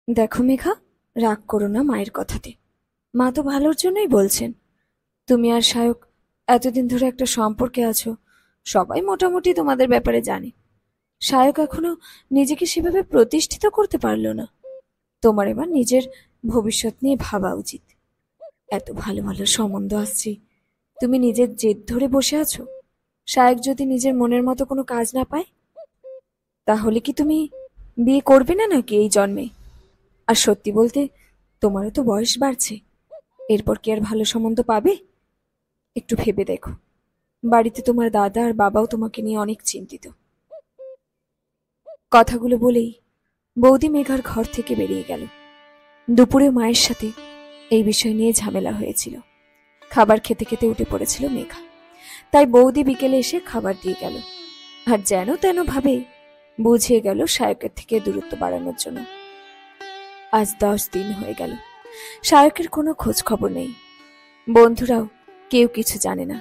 দেখো মেঘা, রাগ করো না মায়ের কথাতে। মা তো ভালোর জন্যই বলছেন। তুমি আর সায়ক এতদিন ধরে একটা সম্পর্কে আছো, সবাই মোটামুটি তোমাদের ব্যাপারে জানে। সায়ক এখনো নিজেকে সেভাবে প্রতিষ্ঠিত করতে পারলো না। তোমার এবার নিজের ভবিষ্যৎ নিয়ে ভাবা উচিত। এত ভালো ভালো সম্বন্ধ আসছে, তুমি নিজের জেদ ধরে বসে আছো। সায়ক যদি নিজের মনের মতো কোনো কাজ না পায়, তাহলে কি তুমি বিয়ে করবে না নাকি এই জন্মে? আর সত্যি বলতে, তোমারও তো বয়স বাড়ছে, এরপর কি আর ভালো সম্বন্ধ পাবে? একটু ভেবে দেখো, বাড়িতে তোমার দাদা আর বাবাও তোমাকে নিয়ে অনেক চিন্তিত। কথাগুলো বলেই বৌদি মেঘার ঘর থেকে বেরিয়ে গেল। দুপুরে মায়ের সাথে এই বিষয় নিয়ে ঝামেলা হয়েছিল। খাবার খেতে খেতে উঠে পড়েছিল মেঘা, তাই বৌদি বিকেলে এসে খাবার দিয়ে গেল। আর যেন তেন ভাবে বুঝিয়ে গেল সায়কের থেকে দূরত্ব বাড়ানোর জন্য। আজ 10 দিন হয়ে গেল, সায়কের কোনো খোঁজ খবর নেই। বন্ধুরাও কেউ কিছু জানে না।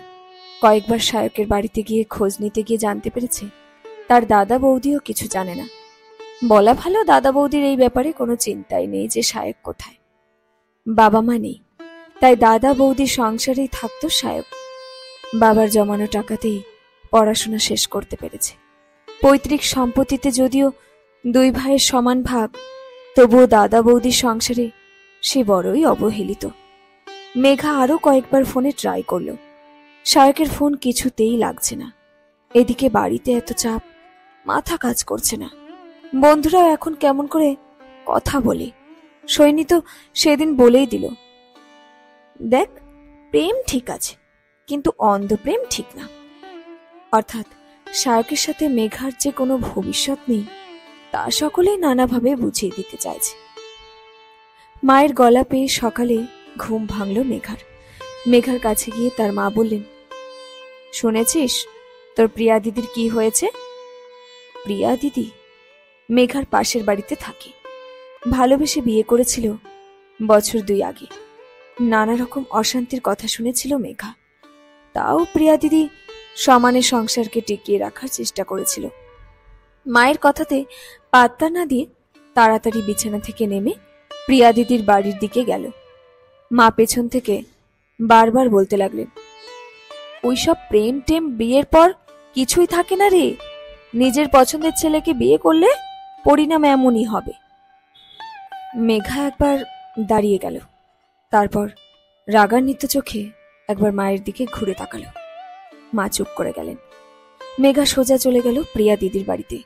কয়েকবার সায়কের বাড়িতে গিয়ে খোঁজ নিতে গিয়ে জানতে পেরেছে তার দাদা বৌদিও কিছু জানে না। বলা ভালো, দাদা বৌদির এই ব্যাপারে কোনো চিন্তাই নেই যে সায়ক কোথায়। বাবা মা নেই, তাই দাদা বৌদির সংসারেই থাকতো সায়ক। বাবার জমানো টাকাতেই পড়াশোনা শেষ করতে পেরেছে। পৈতৃক সম্পত্তিতে যদিও দুই ভাইয়ের সমান ভাগ, তবুও দাদা বৌদির সংসারে সে বড়ই অবহেলিত। মেঘা আরো কয়েকবার ফোনে ট্রাই করলো, সায়কের ফোন কিছুতেই লাগছে না। এদিকে বাড়িতে এত চাপ, মাথা কাজ করছে না। বন্ধুরাও এখন কেমন করে কথা বলে। সৈনী তো সেদিন বলেই দিল, দেখ, প্রেম ঠিক আছে, কিন্তু অন্ধ প্রেম ঠিক না। অর্থাৎ সায়কের সাথে মেঘার যে কোনো ভবিষ্যৎ নেই, তা সকলেই নানাভাবে বুঝিয়ে দিতে চাইছে। মায়ের গলা পেয়ে সকালে ঘুম ভাঙল মেঘার। মেঘার কাছে গিয়ে তার মা বললেন, শুনেছিস তোর প্রিয়া দিদির কি হয়েছে? প্রিয়া দিদি মেঘার পাশের বাড়িতে থাকে, ভালোবেসে বিয়ে করেছিল বছর 2 আগে। নানা রকম অশান্তির কথা শুনেছিল মেঘা, তাও প্রিয়া দিদি সমানে সংসারকে টিকিয়ে রাখার চেষ্টা করেছিল। মায়ের কথাতে পাত্তা না দিয়ে তাড়াতাড়ি বিছানা থেকে নেমে প্রিয়া দিদির বাড়ির দিকে গেল। মা পেছন থেকে বারবার বলতে লাগলেন, ওইসব প্রেম টেম বিয়ের পর কিছুই থাকে না রে। নিজের পছন্দের ছেলেকে বিয়ে করলে পরিণাম এমনই হবে। মেঘা একবার দাঁড়িয়ে গেল, তারপর রাগান্বিত চোখে একবার মায়ের দিকে ঘুরে তাকালো। মা চুপ করে গেলেন। মেঘা সোজা চলে গেল প্রিয়া দিদির বাড়িতে।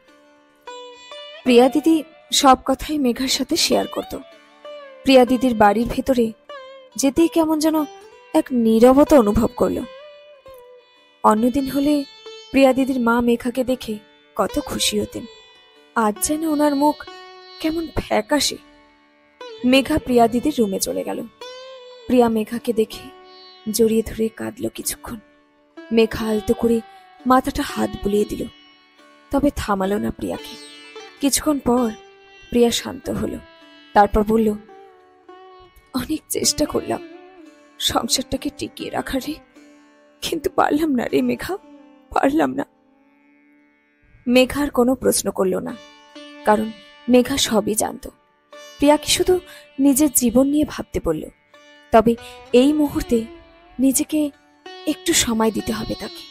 প্রিয়া দিদি সব কথাই মেঘার সাথে শেয়ার করত। প্রিয়া দিদির বাড়ির ভেতরে যেতেই কেমন যেন এক নীরবতা অনুভব করল। অন্যদিন হলে প্রিয়া দিদির মা মেঘাকে দেখে কত খুশি হতেন, আজ যেন ওনার মুখ কেমন ফ্যাকাশে। মেঘা প্রিয়া দিদির রুমে চলে গেল। প্রিয়া মেঘাকে দেখে জড়িয়ে ধরে কাঁদল কিছুক্ষণ। মেঘা আলতো করে মাথাটা হাত বুলিয়ে দিল, তবে থামালো না প্রিয়াকে। কিছুক্ষণ পর প্রিয়া শান্ত হলো, তারপর বলল, অনেক চেষ্টা করলাম সংসারটাকে টিকিয়ে রাখার রে, কিন্তু পারলাম না রে মেঘা, পারলাম না। মেঘার কোনো প্রশ্ন করল না, কারণ মেঘা সবই জানত। প্রিয়াকে শুধু নিজের জীবন নিয়ে ভাবতে বলল, তবে এই মুহূর্তে নিজেকে একটু সময় দিতে হবে তাকে,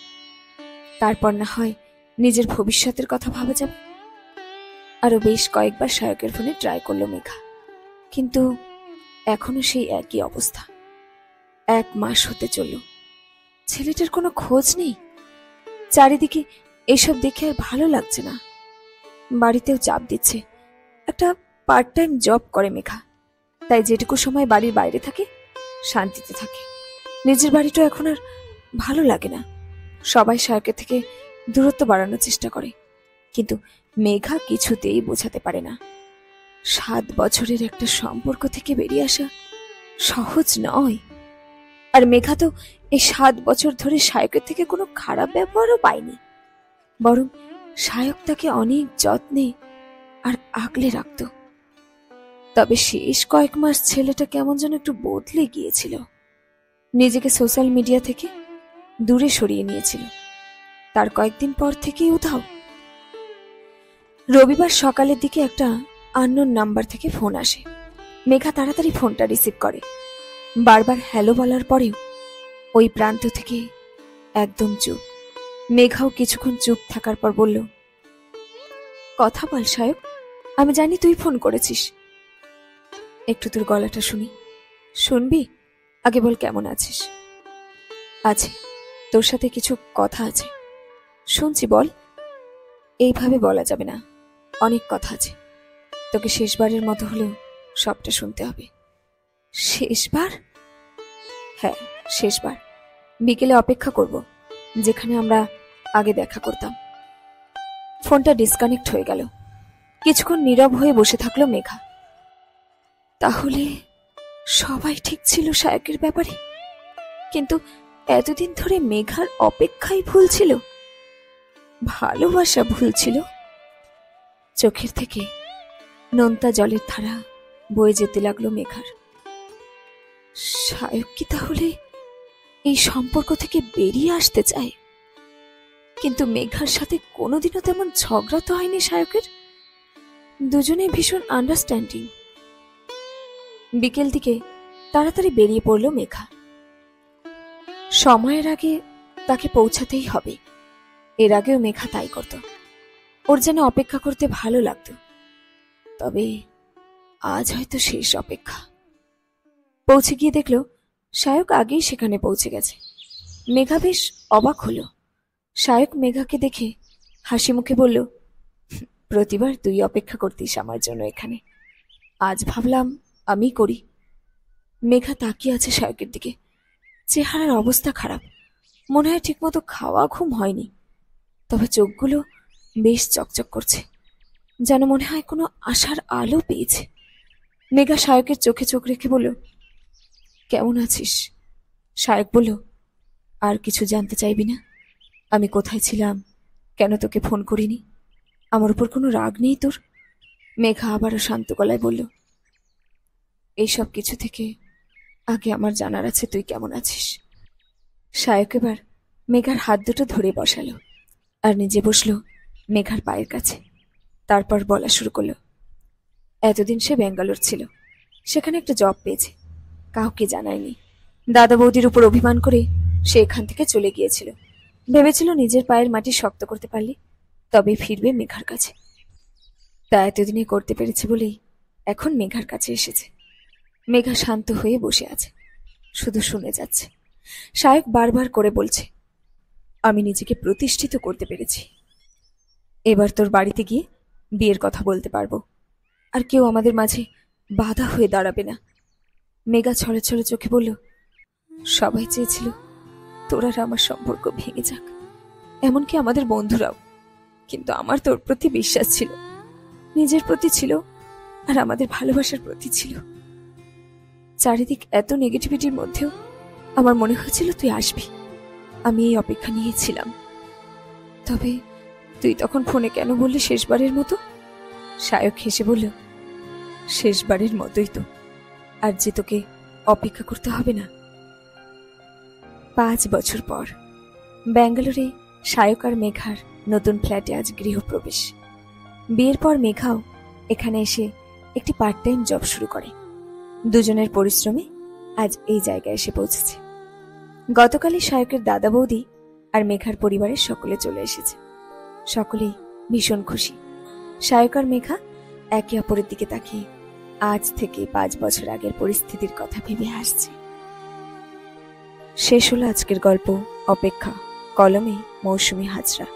তারপর না হয় নিজের ভবিষ্যতের কথা ভাবা যাবে। আরো বেশ কয়েকবার সায়কের ফোনে ট্রাই করলো মেঘা, কিন্তু এখনো সেই একই অবস্থা। 1 মাস হতে চলল, ছেলেটার কোনো খোঁজ নেই। চারিদিকে এসব দেখে আর ভালো লাগছে না। বাড়িতেও চাপ দিচ্ছে। একটা পার্ট টাইম জব করে মেঘা, তাই যেটুকু সময় বাড়ির বাইরে থাকে শান্তিতে থাকে। নিজের বাড়িটা এখন আর ভালো লাগে না। সবাই সায়কের থেকে দূরত্ব বাড়ানোর চেষ্টা করে, কিন্তু মেঘা কিছুতেই বোঝাতে পারে না 7 বছরের একটা সম্পর্ক থেকে বেরিয়ে আসা সহজ নয়। আর মেঘা তো এই 7 বছর ধরে সায়কের থেকে কোনো খারাপ ব্যবহারও পায়নি, বরং সায়ক তাকে অনেক যত্নে আর আগলে রাখত। তবে শেষ কয়েক মাস ছেলেটা কেমন যেন একটু বদলে গিয়েছিল। নিজেকে সোশ্যাল মিডিয়া থেকে দূরে সরিয়ে নিয়েছিল। তার কয়েকদিন পর থেকেই উধাও। রবিবার সকালের দিকে একটা আননোন নাম্বার থেকে ফোন আসে। মেঘা তাড়াতাড়ি ফোনটা রিসিভ করে। বারবার হ্যালো বলার পরেও ওই প্রান্ত থেকে একদম চুপ। মেঘাও কিছুক্ষণ চুপ থাকার পর বলল, কথা বল সায়ক, আমি জানি তুই ফোন করেছিস। একটু তোর গলাটা শুনি। শুনবি? আগে বল কেমন আছিস। আছে, তোর সাথে কিছু কথা আছে। শুনছি, বল। এইভাবে বলা যাবে না, অনেক কথা আছে। তোকে শেষবারের মতো হলেও সবটা শুনতে হবে। শেষবার? হ্যাঁ, শেষবার। বিকেলে অপেক্ষা করব, যেখানে আমরা আগে দেখা করতাম। ফোনটা ডিসকানেক্ট হয়ে গেল। কিছুক্ষণ নীরব হয়ে বসে থাকলো মেঘা। তাহলে সবাই ঠিক ছিল সায়কের ব্যাপারে, কিন্তু এতদিন ধরে মেঘার অপেক্ষাই ভুল ছিল, ভালোবাসা ভুল ছিল। চোখের থেকে নোনতা জলের ধারা বয়ে যেতে লাগলো মেঘার। সায়ক কি তাহলে এই সম্পর্ক থেকে বেরিয়ে আসতে চায়? কিন্তু মেঘার সাথে কোনোদিনও তেমন ঝগড়া তো হয়নি সায়কের। দুজনে ভীষণ আন্ডারস্ট্যান্ডিং। বিকেল দিকে তাড়াতাড়ি বেরিয়ে পড়ল মেঘা। সময়ের আগে তাকে পৌঁছাতেই হবে। এর আগেও মেঘা তাই করত। ওর যেন অপেক্ষা করতে ভালো লাগতো। তবে আজ হয়তো শেষ অপেক্ষা। পৌঁছে গিয়ে দেখল সায়ক আগেই সেখানে পৌঁছে গেছে। মেঘা বেশ অবাক হলো। সায়ক মেঘাকে দেখে হাসি মুখে বলল, প্রতিবার তুই অপেক্ষা করতিস আমার জন্য এখানে, আজ ভাবলাম আমি করি। মেঘা তাকিয়ে আছে সায়কের দিকে। চেহারার অবস্থা খারাপ, মনে হয় ঠিকমতো খাওয়া ঘুম হয়নি। তবে চোখগুলো বেশ চকচক করছে, যেন মনে হয় কোনো আশার আলো পেয়েছে। মেঘা সায়কের চোখে চোখ রেখে বলল, কেমন আছিস? সায়ক বলল, আর কিছু জানতে চাইবি না? আমি কোথায় ছিলাম, কেন তোকে ফোন করিনি? আমার উপর কোনো রাগ নেই তোর? মেঘা আবারও শান্ত গলায় বলল, এইসব কিছু থেকে আগে আমার জানার আছে তুই কেমন আছিস। সায়ক এবার মেঘার হাত দুটো ধরে বসালো আর নিজে বসলো মেঘার পায়ের কাছে। তারপর বলা শুরু করলো, এতদিন সে ব্যাঙ্গালোর ছিল, সেখানে একটা জব পেয়েছে, কাউকে জানায়নি। দাদা বৌদির উপর অভিমান করে সে এখান থেকে চলে গিয়েছিল। ভেবেছিল নিজের পায়ের মাটি শক্ত করতে পারলে তবে ফিরবে মেঘার কাছে। তা এতদিনে করতে পেরেছে বলেই এখন মেঘার কাছে এসেছে। মেঘা শান্ত হয়ে বসে আছে, শুধু শুনে যাচ্ছে। সায়ক বারবার করে বলছে, আমি নিজেকে প্রতিষ্ঠিত করতে পেরেছি, এবার তোর বাড়িতে গিয়ে বিয়ের কথা বলতে পারবো, আর কেউ আমাদের মাঝে বাধা হয়ে দাঁড়াবে না। মেঘা ছলে ছলে চোখে বলল, সবাই চেয়েছিল তোর আর আমার সম্পর্ক ভেঙে যাক, এমনকি আমাদের বন্ধুরাও। কিন্তু আমার তোর প্রতি বিশ্বাস ছিল, নিজের প্রতি ছিল, আর আমাদের ভালোবাসার প্রতি ছিল। চারিদিক এত নেগেটিভিটির মধ্যেও আমার মনে হয়েছিল তুই আসবি, আমি এই অপেক্ষা নিয়েছিলাম। তবে তুই তখন ফোনে কেন বললি শেষবারের মতো? সায়ক হেসে বলল, শেষবারের মতোই তো, আর যে তোকে অপেক্ষা করতে হবে না। 5 বছর পর ব্যাঙ্গালোরে সায়ক আর মেঘার নতুন ফ্ল্যাটে আজ গৃহপ্রবেশ। বিয়ের পর মেঘাও এখানে এসে একটি পার্ট টাইম জব শুরু করে। দুজনের পরিশ্রমে আজ এই জায়গায় এসে পৌঁছেছে। গতকালই সায়কের দাদা বৌদি আর মেঘার পরিবারের সকলে চলে এসেছে। সকলেই ভীষণ খুশি। সায়ক আর মেঘা একে অপরের দিকে তাকিয়ে আজ থেকে 5 বছর আগের পরিস্থিতির কথা ভেবে হাসছে। শেষ হলো আজকের গল্প অপেক্ষা, কলমে মৌসুমী হাজরা।